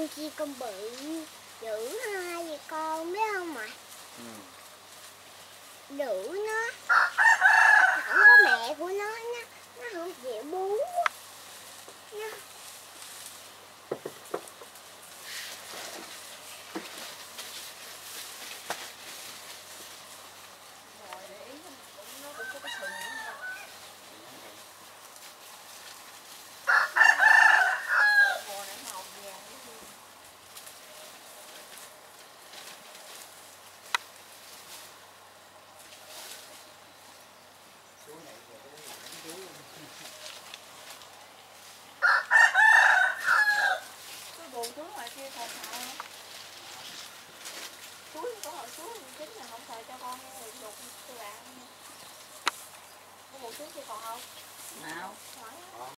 con kia con bự dữ ha vậy con biết không ạ? Dữ nó không có mẹ của nó không chịu bú nó. Cái buồn xuống ngoài kia còn sao suối có hồi suối chính là không xài cho con rồi đục tôi bạn có buồn xuống kia còn không nào. hỏi